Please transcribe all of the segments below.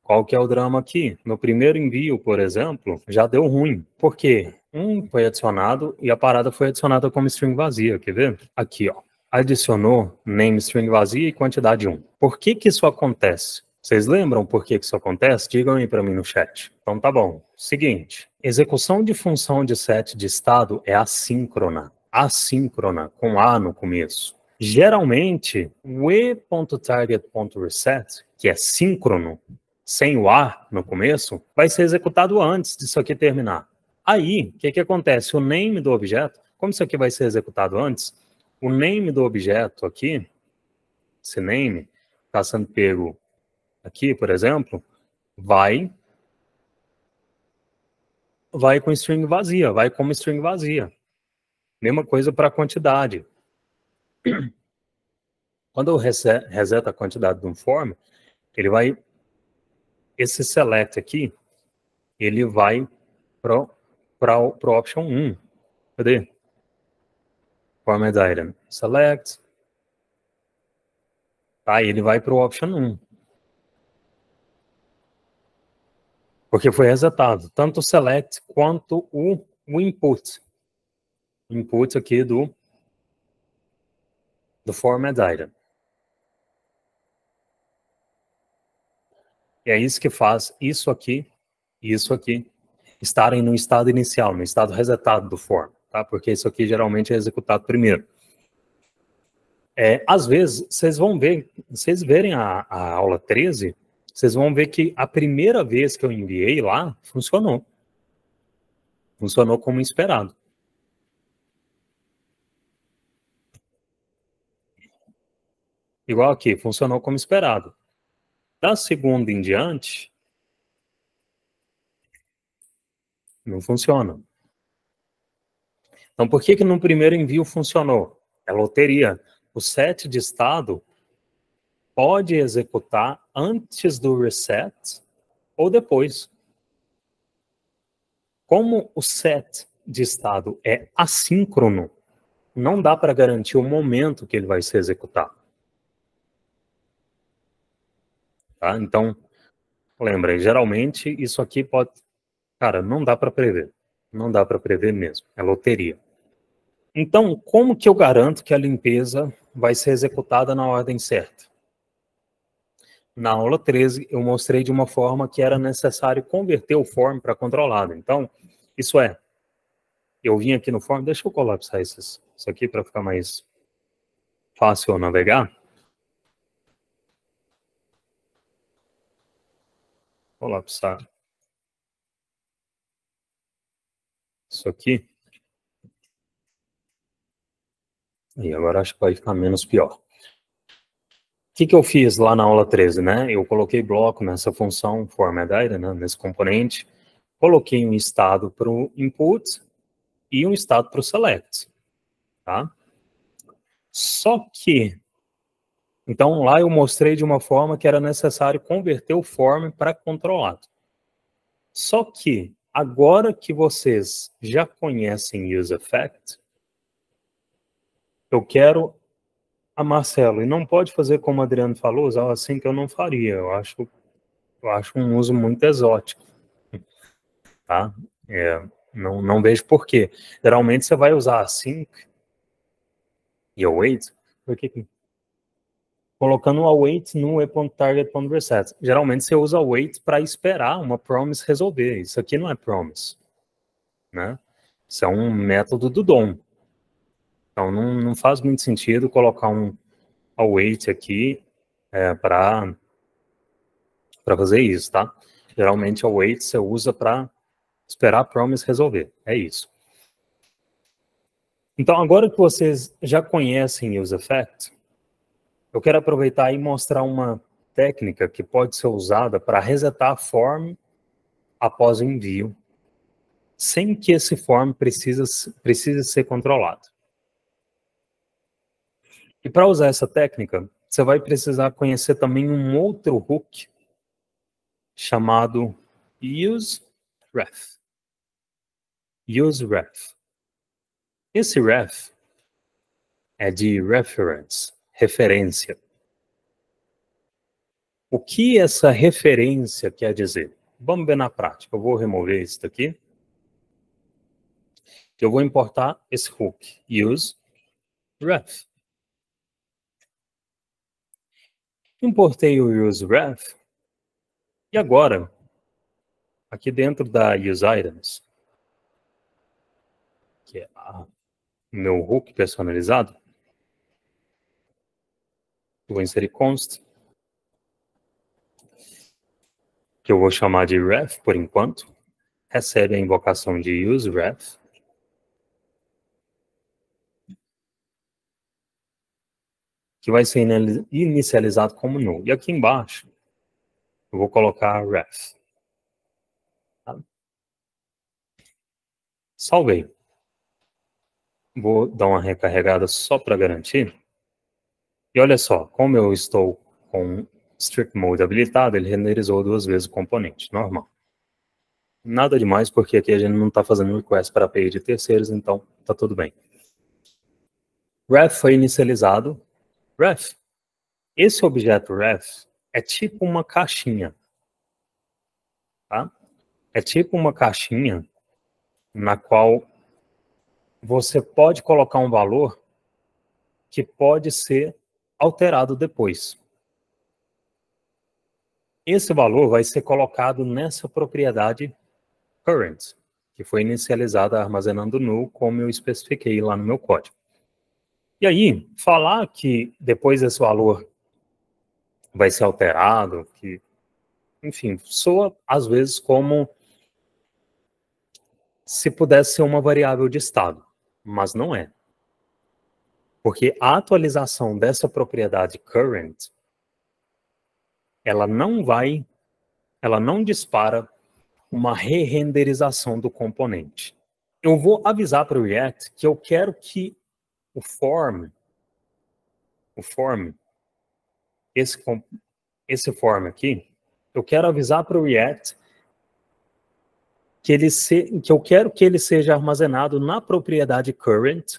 Qual que é o drama aqui? No primeiro envio, por exemplo, já deu ruim. Por quê? Um foi adicionado e a parada foi adicionada como string vazia, quer ver? Aqui, ó. Adicionou name string vazia e quantidade 1. Por que que isso acontece? Vocês lembram por que que isso acontece? Digam aí para mim no chat. Então tá bom. Seguinte, execução de função de set de estado é assíncrona. Assíncrona, com A no começo. Geralmente, o e.target.reset, que é síncrono, sem o A no começo, vai ser executado antes disso aqui terminar. Aí, o que que acontece? O name do objeto, como isso aqui vai ser executado antes, o name do objeto aqui, esse name, está sendo pego aqui, por exemplo, vai com string vazia, vai como string vazia. Mesma coisa para a quantidade. Quando eu reseto a quantidade de um form, ele vai, esse select aqui, ele vai para o option 1. Cadê? Format item. Select. Tá, ele vai para o option 1. Porque foi resetado tanto o select quanto o input. Input aqui do format item. E é isso que faz isso aqui e isso aqui estarem no estado inicial, no estado resetado do form, tá? Porque isso aqui geralmente é executado primeiro. Às vezes, vocês vão ver, vocês verem a aula 13, vocês vão ver que a primeira vez que eu enviei lá, funcionou. Funcionou como esperado. Igual aqui, funcionou como esperado. Da segunda em diante, não funciona. Então, por que que no primeiro envio funcionou? É loteria. O set de estado pode executar antes do reset ou depois. Como o set de estado é assíncrono, não dá para garantir o momento que ele vai ser executado. Tá? Então, lembra, geralmente isso aqui pode... Cara, não dá para prever. Não dá para prever mesmo. É loteria. Então, como que eu garanto que a limpeza vai ser executada na ordem certa? Na aula 13, eu mostrei de uma forma que era necessário converter o form para controlado. Então, isso é, eu vim aqui no form, deixa eu colapsar isso aqui para ficar mais fácil eu navegar. Colapsar isso aqui. E agora acho que vai ficar menos pior. O que eu fiz lá na aula 13, né? Eu coloquei bloco nessa função formatItem, né? Nesse componente. Coloquei um estado para o input e um estado para o select. Tá? Só que, então lá eu mostrei de uma forma que era necessário converter o form para controlado. Só que, agora que vocês já conhecem useEffect, eu quero a Marcelo, e não pode fazer como o Adriano falou, usar assim que eu não faria. Eu acho um uso muito exótico. Tá? Não vejo por quê. Geralmente você vai usar async e await, colocando o await no e.target.reset. Geralmente você usa await para esperar uma promise resolver. Isso aqui não é promise. Né? Isso é um método do DOM. Então não faz muito sentido colocar um await aqui para fazer isso, tá? Geralmente await você usa para esperar a promise resolver. É isso. Então, agora que vocês já conhecem useEffect, eu quero aproveitar e mostrar uma técnica que pode ser usada para resetar a form após o envio, sem que esse form precise ser controlado. E para usar essa técnica, você vai precisar conhecer também um outro hook chamado useRef. useRef. Esse ref é de reference, referência. O que essa referência quer dizer? Vamos ver na prática. Eu vou remover isso daqui. Eu vou importar esse hook, use ref. Importei o use ref. E agora, aqui dentro da use items, que é o meu hook personalizado, eu vou inserir const, que eu vou chamar de ref por enquanto, recebe a invocação de use ref, que vai ser inicializado como null. E aqui embaixo, eu vou colocar ref. Tá? Salvei. Vou dar uma recarregada só para garantir. E olha só, como eu estou com Strict Mode habilitado, ele renderizou 2 vezes o componente, normal. Nada demais, porque aqui a gente não está fazendo request para API de terceiros, então está tudo bem. Ref foi inicializado. Ref. Esse objeto ref é tipo uma caixinha. Tá? É tipo uma caixinha na qual você pode colocar um valor que pode ser alterado depois. Esse valor vai ser colocado nessa propriedade current, que foi inicializada armazenando null, como eu especifiquei lá no meu código. E aí, falar que depois esse valor vai ser alterado, que, enfim, soa às vezes como se pudesse ser uma variável de estado, mas não é. Porque a atualização dessa propriedade current, ela não dispara uma re-renderização do componente. Eu vou avisar para o React que eu quero que o form, esse form aqui, eu quero avisar para o React que eu quero que ele seja armazenado na propriedade current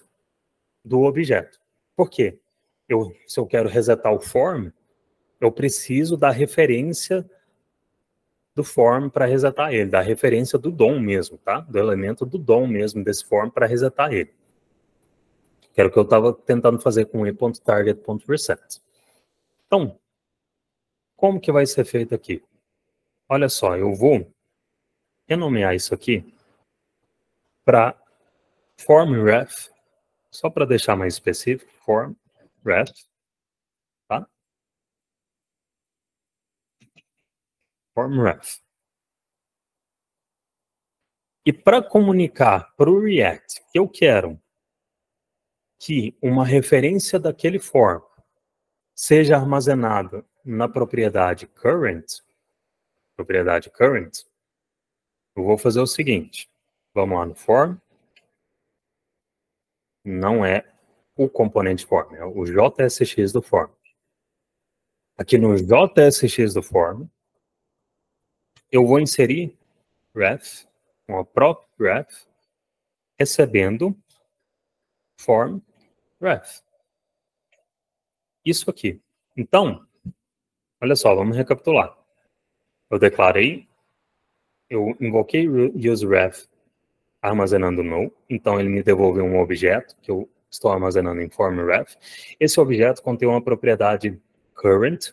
do objeto. Por quê? Se eu quero resetar o form, eu preciso da referência do form para resetar ele, da referência do DOM mesmo, tá? Do elemento do DOM mesmo desse form para resetar ele. Que era o que eu estava tentando fazer com e.target.reset. Então, como que vai ser feito aqui? Olha só, eu vou renomear isso aqui para formRef, só para deixar mais específico, formRef, tá? FormRef. E para comunicar para o React que eu quero que uma referência daquele form seja armazenada na propriedade current, eu vou fazer o seguinte. Vamos lá no form. Não é o componente form, é o JSX do form. Aqui no JSX do form, eu vou inserir ref, com a própria ref, recebendo form ref. Isso aqui. Então, olha só, vamos recapitular. Eu declarei, eu invoquei useRef armazenando null, então ele me devolveu um objeto que eu estou armazenando em formRef. Esse objeto contém uma propriedade current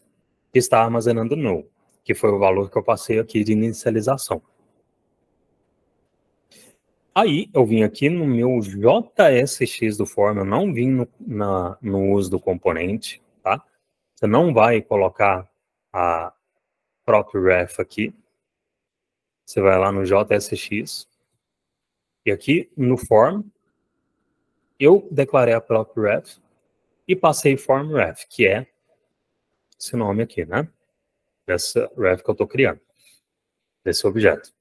que está armazenando null, que foi o valor que eu passei aqui de inicialização. Aí eu vim aqui no meu JSX do form, eu não vim no uso do componente, tá? Você não vai colocar a própria ref aqui. Você vai lá no JSX. E aqui no form, eu declarei a própria ref e passei form ref, que é esse nome aqui, né? Dessa ref que eu estou criando, desse objeto.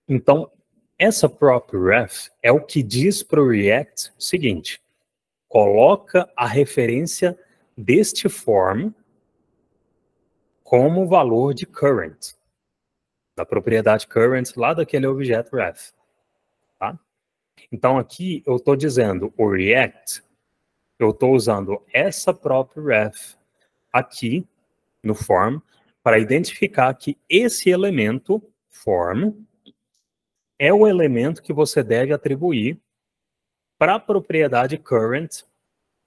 Então, essa própria ref é o que diz para o React o seguinte: coloca a referência deste form como valor de current, da propriedade current lá daquele objeto ref. Tá? Então aqui eu estou dizendo o React, eu estou usando essa própria ref aqui no form para identificar que esse elemento form é o elemento que você deve atribuir para a propriedade current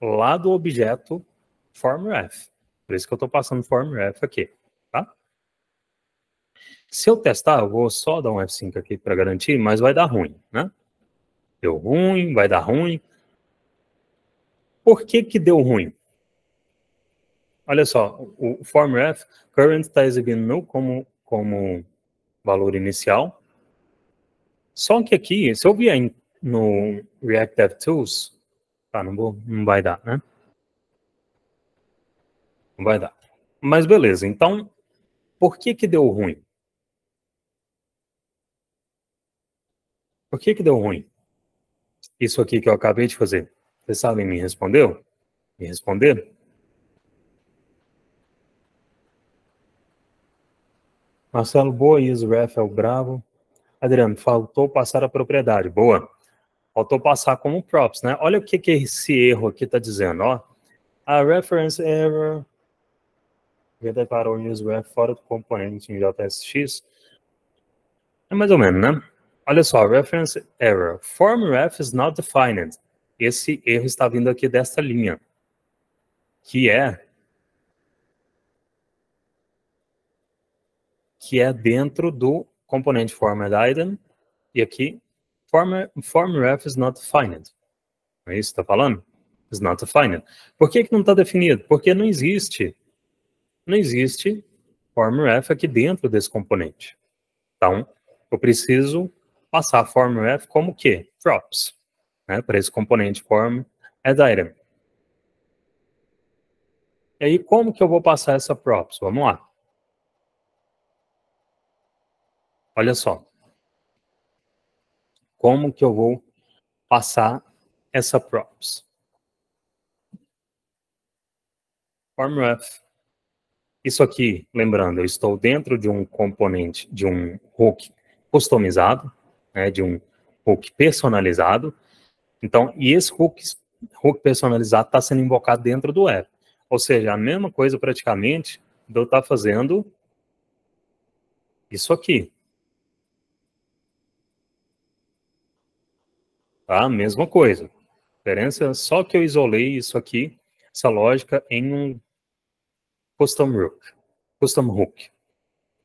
lá do objeto formRef. Por isso que eu estou passando formRef aqui, tá? Se eu testar, eu vou só dar um F5 aqui para garantir, mas vai dar ruim, né? Deu ruim, vai dar ruim. Por que que deu ruim? Olha só, o formRef current está exibindo null como valor inicial. Só que aqui, se eu vier no React DevTools, tá, não vai dar, né? Não vai dar. Mas beleza, então, por que que deu ruim? Por que que deu ruim? Isso aqui que eu acabei de fazer. Vocês sabem me respondeu? Me responderam? Marcelo, boa, Israel Bravo. Adriano, faltou passar a propriedade. Boa. Faltou passar como props, né? Olha o que que esse erro aqui está dizendo, ó. A reference error já declarou o useRef fora do componente em JSX. É mais ou menos, né? Olha só, reference error. FormRef is not defined. Esse erro está vindo aqui desta linha, que é dentro do componente format item, e aqui, formRef is not defined. Não é isso que está falando? Is not defined. Por que que não está definido? Porque não existe formRef aqui dentro desse componente. Então, eu preciso passar formRef como o quê? Props, né, para esse componente form add item. E aí, como que eu vou passar essa props? Vamos lá. Olha só. Como que eu vou passar essa props? FormRef. Isso aqui, lembrando, eu estou dentro de um componente, de um hook customizado, né, de um hook personalizado. Então, e esse hook personalizado está sendo invocado dentro do app. Ou seja, a mesma coisa praticamente de eu estar fazendo isso aqui. Tá? Mesma coisa. A diferença é só que eu isolei isso aqui, essa lógica, em um custom hook.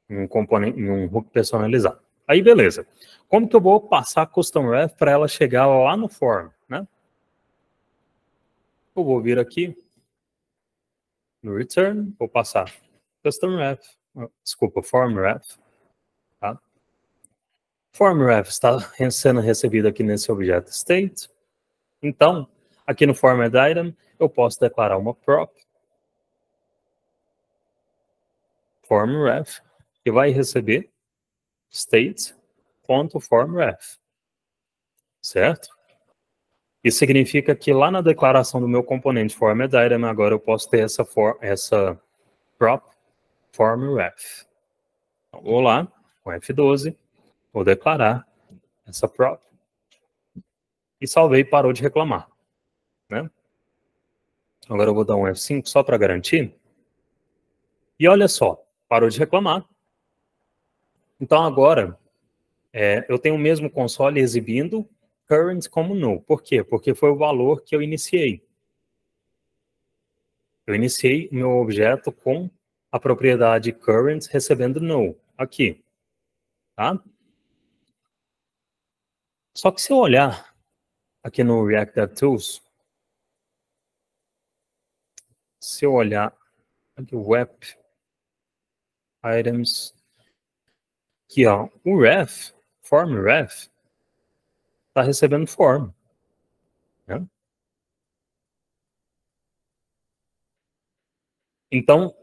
Um componente, em um hook personalizado. Aí, beleza. Como que eu vou passar custom ref para ela chegar lá no form, né? Eu vou vir aqui no return, vou passar custom ref, desculpa, form ref, tá? Form ref está sendo recebido aqui nesse objeto state. Então, aqui no format item, eu posso declarar uma prop form ref que vai receber state.formRef, certo? Isso significa que lá na declaração do meu componente format item, agora eu posso ter essa prop formRef. Então, vou lá, com F12, vou declarar essa prop e salvei e parou de reclamar, né? Agora eu vou dar um F5 só para garantir. E olha só, parou de reclamar. Então agora eu tenho o mesmo console exibindo current como null. Por quê? Porque foi o valor que eu iniciei. Eu iniciei o meu objeto com a propriedade current recebendo null, aqui, tá? Só que se eu olhar aqui no React DevTools, se eu olhar aqui o Web Items, aqui ó, o ref, form ref, está recebendo form, né? Então,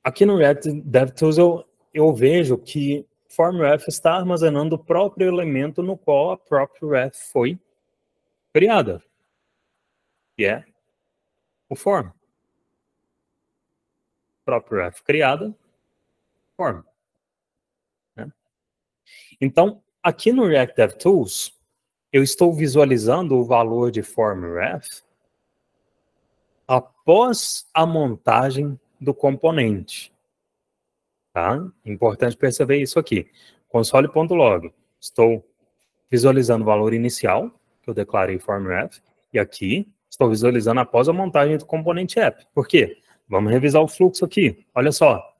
aqui no React DevTools eu vejo que formRef está armazenando o próprio elemento no qual a própria ref foi criada, que é o form. Própria ref criada, form. Né? Então, aqui no React DevTools, eu estou visualizando o valor de formRef após a montagem do componente. Tá? Importante perceber isso aqui. Console.log. Estou visualizando o valor inicial, que eu declarei formRef, e aqui estou visualizando após a montagem do componente app. Por quê? Vamos revisar o fluxo aqui. Olha só.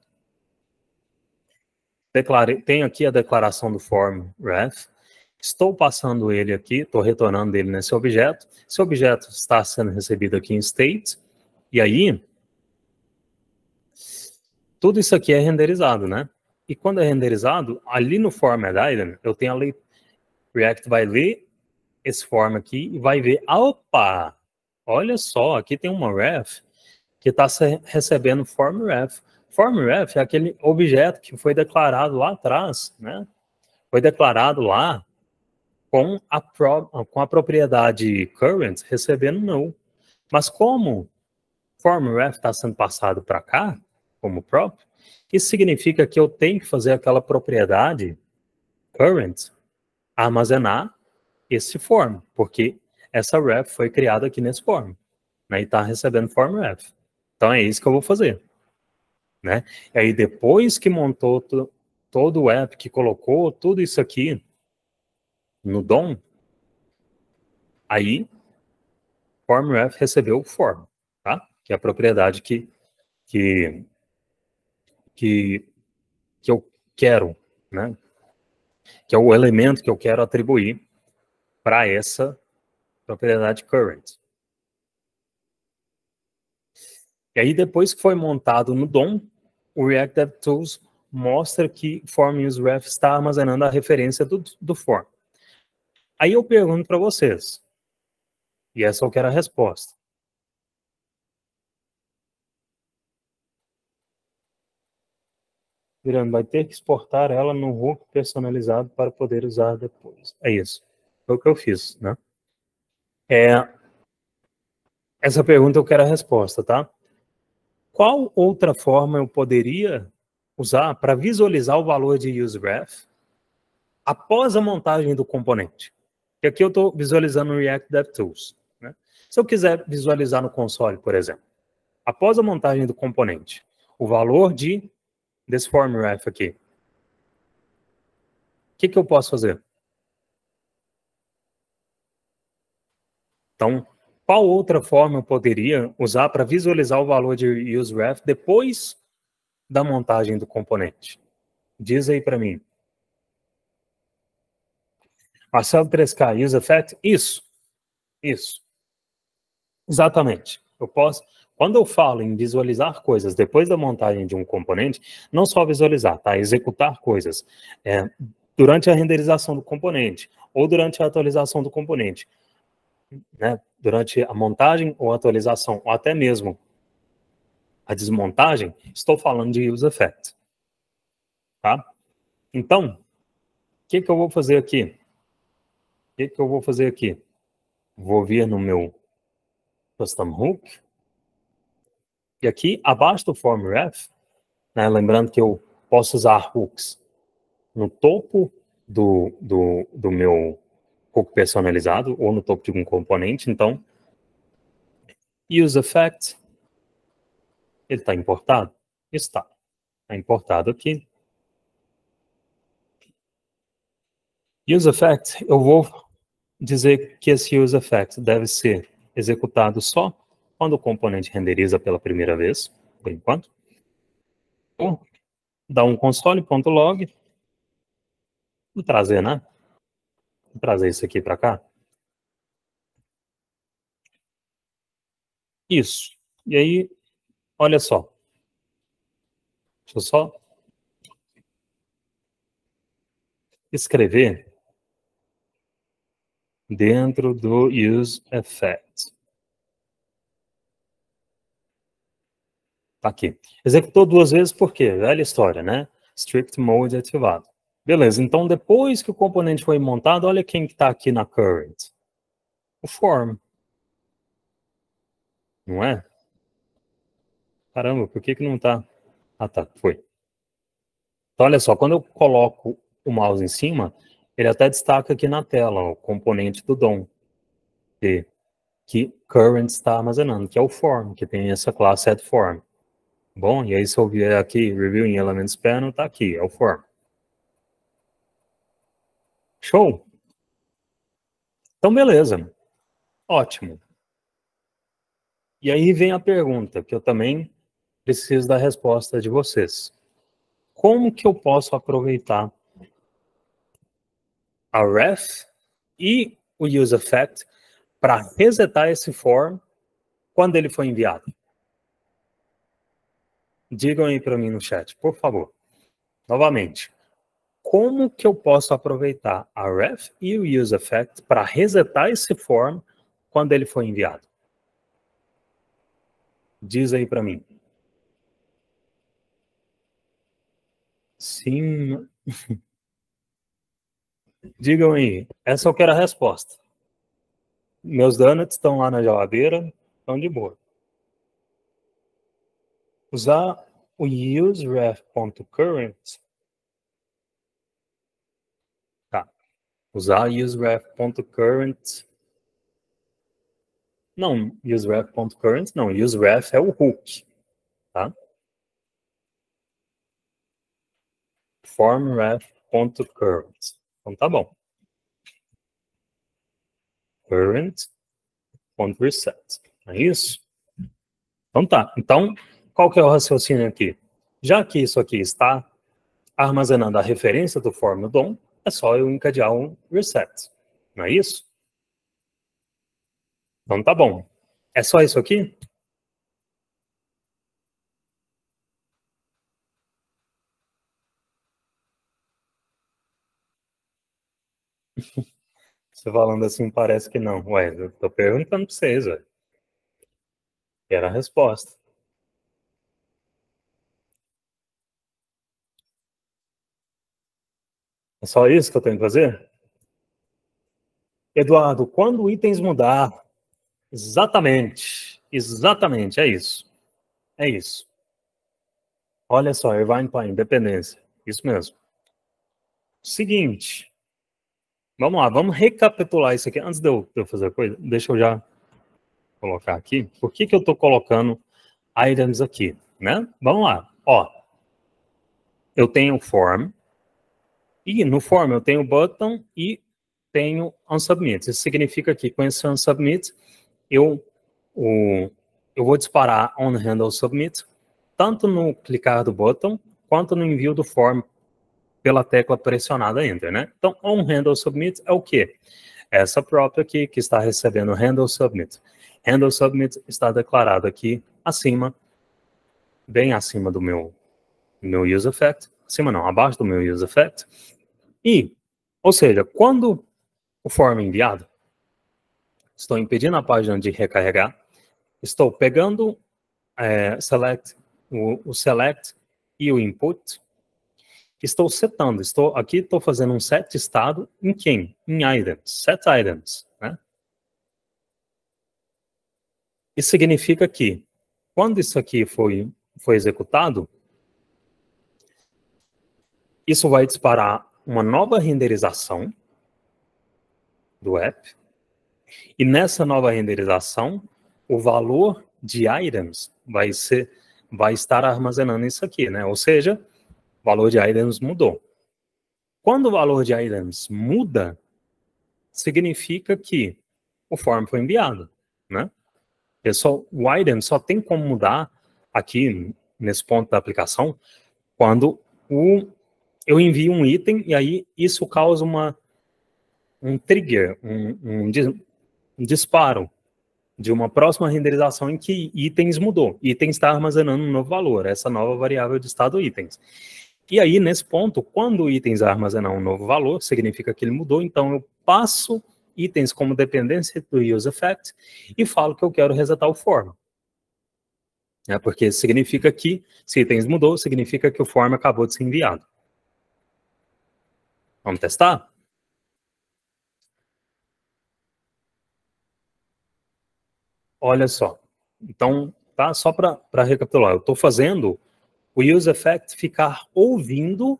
Tenho aqui a declaração do formRef. Estou passando ele aqui, estou retornando ele nesse objeto. Esse objeto está sendo recebido aqui em state. E aí, tudo isso aqui é renderizado, né? E quando é renderizado, ali no format item, eu tenho a React vai ler esse form aqui e vai ver, opa, olha só, aqui tem uma ref que está recebendo formRef. FormRef é aquele objeto que foi declarado lá atrás, né? Foi declarado lá com a propriedade current recebendo null. Mas como formRef está sendo passado para cá, como prop, isso significa que eu tenho que fazer aquela propriedade current armazenar esse form, porque essa ref foi criada aqui nesse form, né, e está recebendo formRef. Então é isso que eu vou fazer. Né? E aí depois que montou todo o app, que colocou tudo isso aqui no DOM, aí formRef recebeu o form, tá? Que é a propriedade que eu quero, né? Que é o elemento que eu quero atribuir para essa propriedade current. E aí, depois que foi montado no DOM, o React DevTools mostra que formUseRef está armazenando a referência do form. Aí eu pergunto para vocês, e essa eu quero a resposta. Virando, vai ter que exportar ela no hook personalizado para poder usar depois. É isso. Foi o que eu fiz, né? Essa pergunta eu quero a resposta, tá? Qual outra forma eu poderia usar para visualizar o valor de useRef após a montagem do componente? E aqui eu estou visualizando no React DevTools. Né? Se eu quiser visualizar no console, por exemplo, após a montagem do componente, o valor desse formRef aqui, o que eu posso fazer? Então, qual outra forma eu poderia usar para visualizar o valor de useRef depois da montagem do componente? Diz aí para mim. Marcelo 3K, useEffect? Isso. Exatamente. Eu posso, quando eu falo em visualizar coisas depois da montagem de um componente, não só visualizar, tá? Executar coisas durante a renderização do componente ou durante a atualização do componente, né? Durante a montagem ou atualização, ou até mesmo a desmontagem, estou falando de useEffect, tá? Então, o que eu vou fazer aqui? Vou vir no meu custom hook, e aqui, abaixo do formRef, né, lembrando que eu posso usar hooks no topo do meu hook personalizado ou no topo de um componente, então, useEffect, ele está importado? Está importado aqui. useEffect, eu vou dizer que esse useEffect deve ser executado só quando o componente renderiza pela primeira vez, por enquanto. Ou dá um console.log, vou trazer, né? Vou trazer isso aqui para cá. Isso. E aí, olha só. Deixa eu só escrever dentro do useEffect. Tá aqui. Executou 2 vezes por quê? Velha história, né? Strict mode ativado. Beleza, então depois que o componente foi montado, olha quem está aqui na current. O form. Não é? Caramba, por que não está? Ah, tá, foi. Então, olha só, quando eu coloco o mouse em cima, ele até destaca aqui na tela ó, o componente do DOM, que current está armazenando, que é o form, que tem essa classe addForm. Bom, e aí se eu vier aqui, Reviewing Elements Panel, tá aqui, é o form. Show? Então, beleza. Ótimo. E aí vem a pergunta, que eu também preciso da resposta de vocês. Como que eu posso aproveitar a ref e o useEffect para resetar esse form quando ele foi enviado? Digam aí para mim no chat, por favor. Novamente, como que eu posso aproveitar a ref e o useEffect para resetar esse form quando ele foi enviado? Diz aí para mim. Sim. Digam aí. Essa eu quero a resposta. Meus donuts estão lá na geladeira, estão de boa. Usar o useRef.current. Tá. Usar useRef.current. Não, useRef.current não. Useref é o hook. Tá? FormRef.current. Então tá bom. Current.reset. É isso? Então tá. Então, qual que é o raciocínio aqui? Já que isso aqui está armazenando a referência do form no DOM, é só eu encadear um reset. Não é isso? Então tá bom. É só isso aqui? Você falando assim parece que não. Ué, eu tô perguntando pra vocês, velho. Era a resposta. É só isso que eu tenho que fazer? Eduardo, quando itens mudar? Exatamente. Exatamente, é isso. É isso. Olha só, Irvine Pine, independência. Isso mesmo. Seguinte. Vamos lá, vamos recapitular isso aqui. Antes de eu fazer a coisa, deixa eu já colocar aqui. Por que eu estou colocando items aqui, né? Vamos lá. Ó, eu tenho form, e no form eu tenho button e tenho unsubmit. Isso significa que com esse unsubmit, eu vou disparar onHandleSubmit, tanto no clicar do button, quanto no envio do form pela tecla pressionada Enter, né? Então, onHandleSubmit é o quê? Essa própria aqui, que está recebendo handleSubmit. HandleSubmit está declarado aqui acima, bem acima do meu useEffect, acima não, abaixo do meu useEffect. E, ou seja, quando o form é enviado, estou impedindo a página de recarregar, estou pegando o select e o input, estou setando, estou fazendo um set de estado em quem? Em items, set items, né? Isso significa que, quando isso aqui foi executado, isso vai disparar uma nova renderização do app, e nessa nova renderização, o valor de items vai estar armazenando isso aqui, né? Ou seja, o valor de items mudou. Quando o valor de items muda, significa que o form foi enviado, né? O item só tem como mudar aqui, nesse ponto da aplicação, quando eu envio um item e aí isso causa um trigger, um disparo de uma próxima renderização em que itens mudou. Itens está armazenando um novo valor, essa nova variável de estado itens. E aí, nesse ponto, quando itens armazenar um novo valor, significa que ele mudou, então eu passo itens como dependência do useEffect e falo que eu quero resetar o form. Porque significa que, se itens mudou, significa que o form acabou de ser enviado. Vamos testar? Olha só. Então, tá? Só para recapitular, eu estou fazendo o useEffect ficar ouvindo,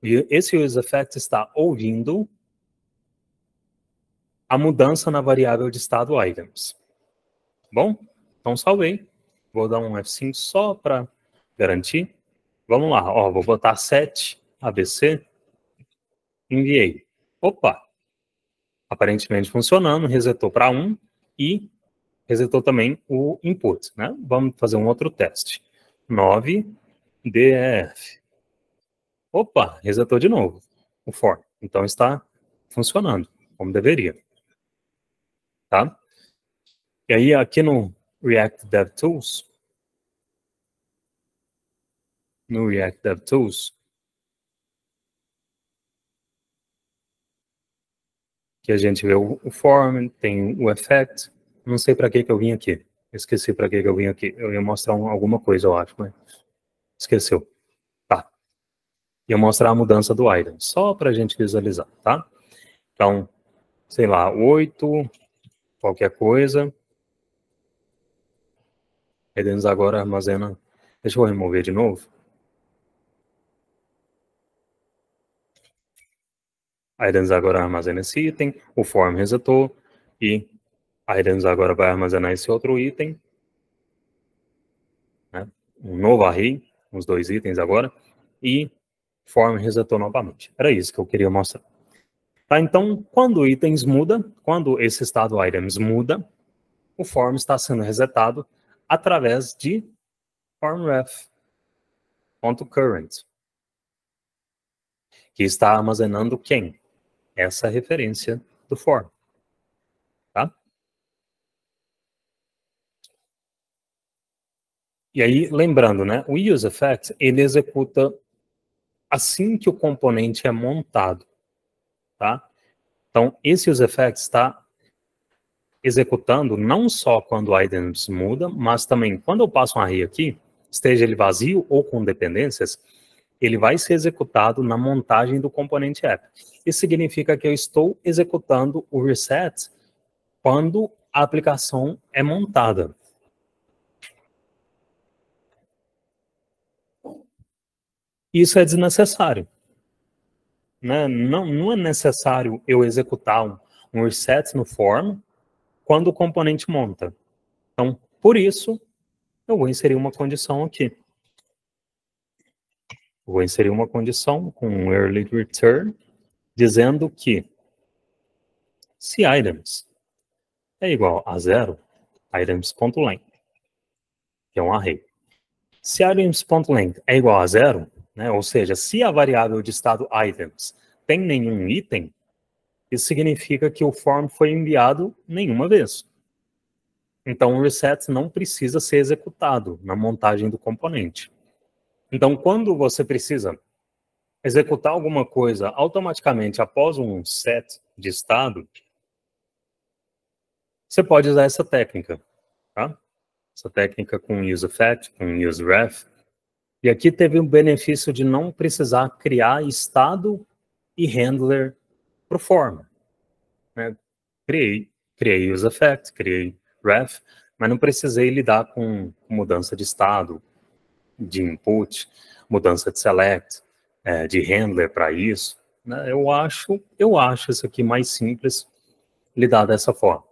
esse useEffect está ouvindo a mudança na variável de estado items. Bom, então salvei. Vou dar um F5 só para garantir. Vamos lá, ó, vou botar 7 ABC, enviei. Opa! Aparentemente funcionando, resetou para 1 e resetou também o input, né? Vamos fazer um outro teste. 9 DEF. Opa, resetou de novo o for. Então está funcionando como deveria. Tá? E aí aqui no React DevTools, que a gente vê o form, tem o effect. Não sei para que eu vim aqui. Esqueci para que eu vim aqui. Eu ia mostrar alguma coisa, eu acho, mas esqueceu. Tá. Ia mostrar a mudança do item, só para a gente visualizar, tá? Então, sei lá, 8, qualquer coisa. Items agora armazena. Deixa eu remover de novo. Items agora armazena esse item, o form resetou, e items agora vai armazenar esse outro item, né? Um novo array, os 2 itens agora, e form resetou novamente. Era isso que eu queria mostrar. Tá, então, quando itens muda, quando esse estado items muda, o form está sendo resetado através de formRef.current, que está armazenando quem? Essa referência do form. Tá? E aí, lembrando, né, o useEffect, ele executa assim que o componente é montado. Tá? Então, esse useEffect está executando não só quando o items muda, mas também quando eu passo um array aqui, esteja ele vazio ou com dependências, ele vai ser executado na montagem do componente app. Isso significa que eu estou executando o reset quando a aplicação é montada. Isso é desnecessário. Né? Não é necessário eu executar um reset no form quando o componente monta. Então, por isso, eu vou inserir uma condição aqui. Vou inserir uma condição com um early return, dizendo que se items é igual a 0, items.length, que é um array. Se items.length é igual a 0, né, ou seja, se a variável de estado items tem nenhum item, isso significa que o form foi enviado nenhuma vez. Então, o reset não precisa ser executado na montagem do componente. Então, quando você precisa executar alguma coisa automaticamente após um set de estado, você pode usar essa técnica, tá? Essa técnica com useEffect, com useRef. E aqui teve o benefício de não precisar criar estado e handler para o form. Né? Criei useEffect, criei ref, mas não precisei lidar com mudança de estado, de input, mudança de select, de handler para isso. Né? Eu acho isso aqui mais simples lidar dessa forma.